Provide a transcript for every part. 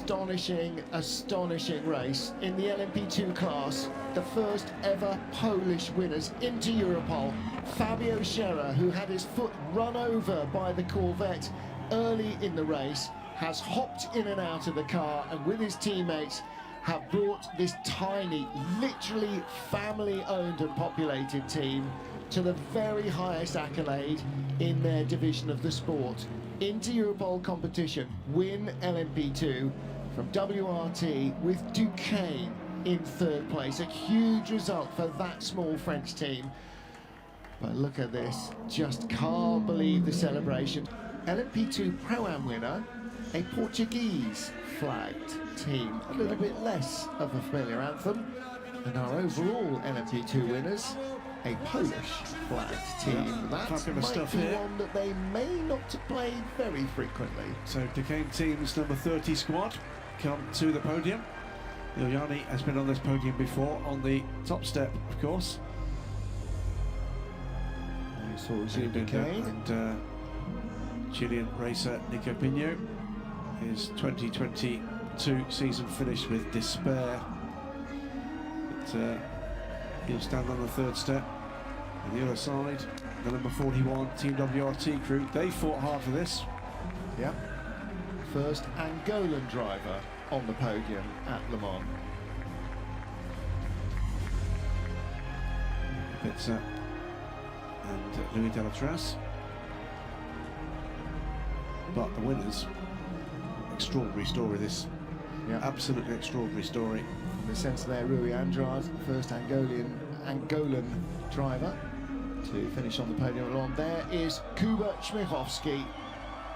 astonishing race in the LMP2 class. The first ever Polish winners. Inter Europol, Fabio Scherer, who had his foot run over by the Corvette early in the race, has hopped in and out of the car and with his teammates have brought this tiny, literally family-owned and populated team to the very highest accolade in their division of the sport. Inter Europol Competition win LMP2 from WRT with Duquesne in third place. A huge result for that small French team. But look at this, just can't believe the celebration. LMP2 Pro-Am winner, a Portuguese flagged team, a little bit less of a familiar anthem. And our overall LMP2 winners, a Polish flagged team. That might be one that they may not play very frequently. So Duquesne team's number 30 squad come to the podium. Ilyani has been on this podium before, on the top step, of course. Duquesne. And Chilean racer Nico Pino. His 2022 season finished with despair. But he'll stand on the third step. On the other side, the number 41 Team WRT crew, they fought hard for this. Yep. First Angolan driver on the podium at Le Mans. Pizza and Louis Delatraz. But the winners, extraordinary story this. Yep. Absolutely extraordinary story. In the sense there, Rui Andrade, first Angolan driver to finish on the podium along. There is Kuba Śmiechowski,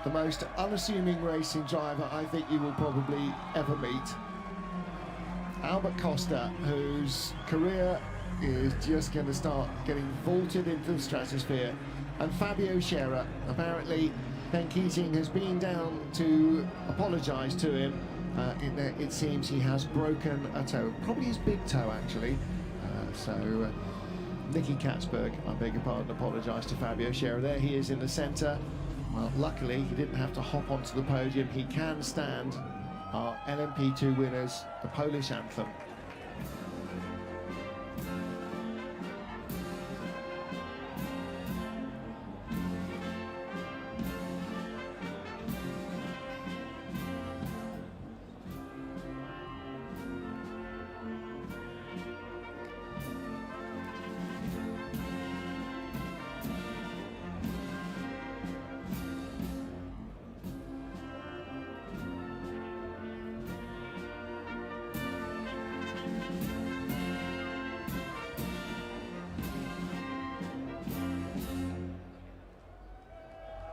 the most unassuming racing driver I think you will probably ever meet. Albert Costa, whose career is just going to start getting vaulted into the stratosphere. And Fabio Scherer, apparently Ben Keating has been down to apologise to him. It seems he has broken a toe, probably his big toe actually. Nicky Katzberg, I beg your pardon, apologised to Fabio Scherer. There he is in the centre. Well, luckily he didn't have to hop onto the podium. He can stand our LMP2 winners, the Polish anthem.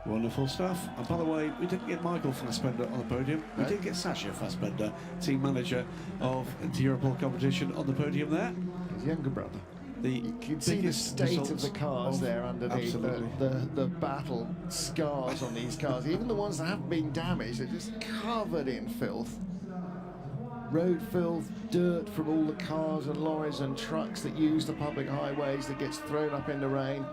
Wonderful stuff. And by the way, we didn't get Michael Fassbender on the podium. We did get Sasha Fassbender, team manager of Inter Europol Competition, on the podium there. His younger brother. You can see the state of the cars there underneath. The battle scars on these cars. Even the ones that haven't been damaged, they're just covered in filth. Road filth, dirt from all the cars and lorries and trucks that use the public highways that gets thrown up in the rain.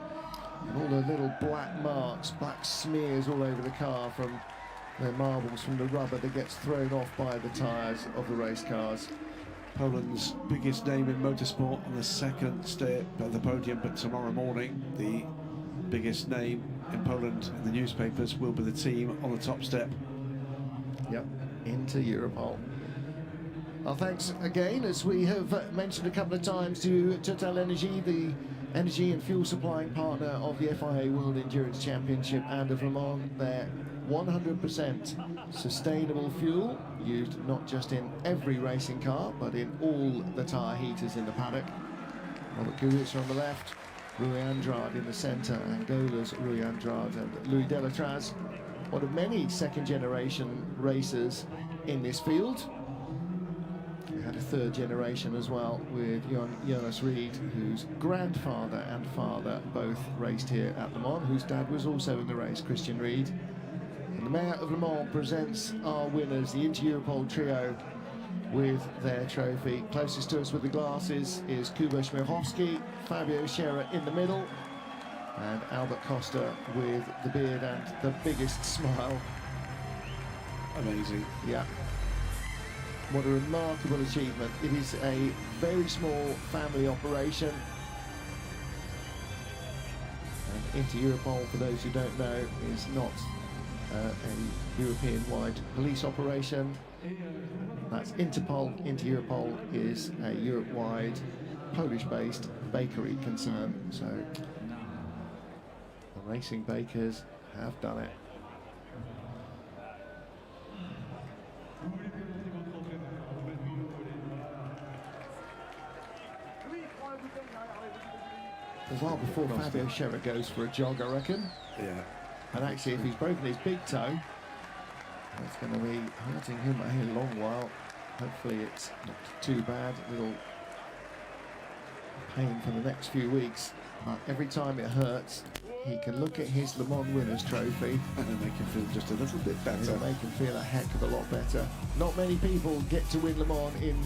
And all the little black marks, black smears all over the car from the marbles, from the rubber that gets thrown off by the tyres of the race cars. Poland's biggest name in motorsport on the second step of the podium, but tomorrow morning the biggest name in Poland in the newspapers will be the team on the top step. Yep, Inter Europol. Our thanks again, as we have mentioned a couple of times, to Total Energy, the energy and fuel supplying partner of the FIA World Endurance Championship and of Le Mans. Their 100% sustainable fuel used not just in every racing car, but in all the tyre heaters in the paddock. Robert Kubica on the left, Rui Andrade in the centre, Angola's Rui Andrade and Louis Delatraz, one of many second-generation racers in this field. We had a third generation as well with Jonas Reed, whose grandfather and father both raced here at Le Mans, whose dad was also in the race, Christian Reed. And the Mayor of Le Mans presents our winners, the Inter Europol trio, with their trophy. Closest to us with the glasses is Kuba Śmiechowski, Fabio Scherer in the middle, and Albert Costa with the beard and the biggest smile. Amazing. Yeah. What a remarkable achievement. It is a very small family operation. And Inter Europol, for those who don't know, is not a European-wide police operation. That's Interpol. Inter Europol is a Europe-wide, Polish-based bakery concern. So the racing bakers have done it. A while before Fabio Scherer goes for a jog, I reckon. Yeah. And actually, if he's broken his big toe, that's going to be hurting him a long while. Hopefully it's not too bad. A little pain for the next few weeks. But every time it hurts, he can look at his Le Mans Winners Trophy And make him feel just a little bit better. it'll make him feel a heck of a lot better. Not many people get to win Le Mans in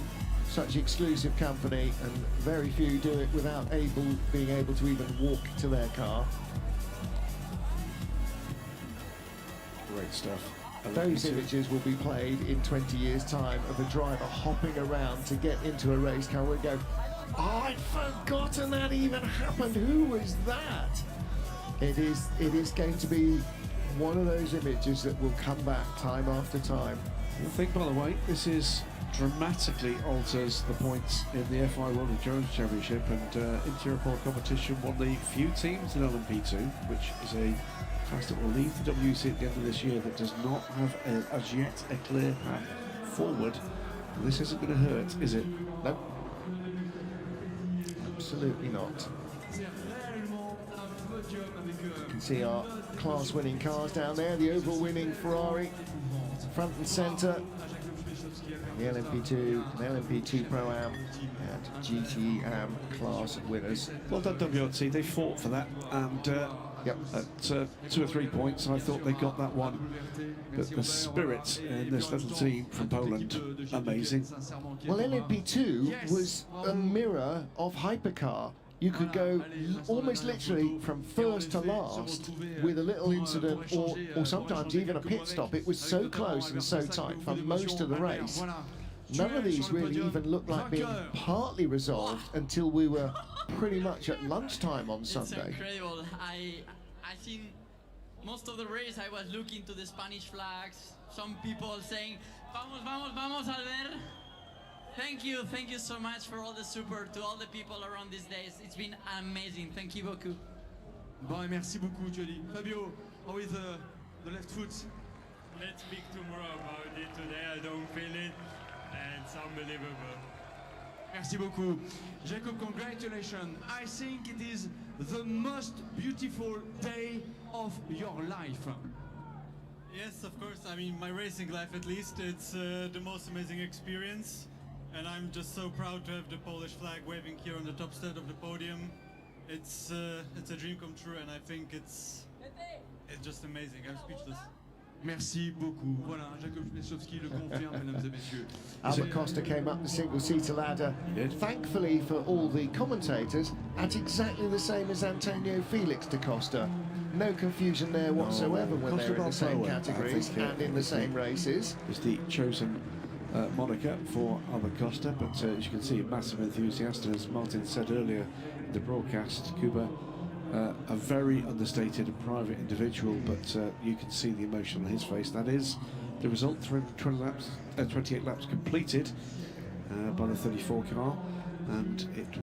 such exclusive company, and very few do it without being able to even walk to their car. Great stuff. Those images will be played in 20 years' time of a driver hopping around to get into a race car. We'll go, oh, I'd forgotten that even happened. Who was that? It is going to be one of those images that will come back time after time. I think, by the way, this is dramatically alters the points in the FI World Endurance Championship, and Inter Europol Competition one of the few teams in LMP2, which is a class that will leave the WC at the end of this year, that does not have as yet a clear path forward. This isn't going to hurt, is it? No, absolutely not. You can see our class-winning cars down there, the overall-winning Ferrari, front and centre, the LMP2, and LMP2 Pro-Am, and GT Am class winners. Well done, WRT. They fought for that, and Yep. at 2 or 3 points, I thought they got that one. But the spirit in this little team from Poland, amazing. Well, LMP2 was a mirror of Hypercar. You could go almost literally from first to last with a little incident, or sometimes even a pit stop. It was so close and so tight for most of the race. None of these really even looked like being partly resolved until we were pretty much at lunchtime on Sunday. It's incredible. I think most of the race I was looking to the Spanish flags. Some people saying, "Vamos, vamos, vamos, Albert." Thank you so much for all the support to all the people around these days. It's been amazing. Thank you beaucoup. Bon, merci beaucoup, Jolie. Fabio, how is the left foot? Let's speak tomorrow about it. Today I don't feel it, and it's unbelievable. Merci beaucoup. Jacob, congratulations. I think it is the most beautiful day of your life. Yes, of course. I mean, my racing life at least. It's the most amazing experience. And I'm just so proud to have the Polish flag waving here on the top step of the podium. It's a dream come true, and I think it's just amazing. I'm speechless. Merci beaucoup. Voilà, Jacob Śmieszowski le confirme, mesdames et messieurs. Albert Costa came up the single-seater ladder, thankfully for all the commentators, at exactly the same as Antonio Felix da Costa. No confusion there whatsoever when they're in the same categories and in the same races. It's the chosen moniker for Albert Costa, but as you can see, a massive enthusiast, and as Martin said earlier in the broadcast, Kuba, a very understated and private individual, but you can see the emotion on his face. That is the result, 28 laps completed by the 34 car, and it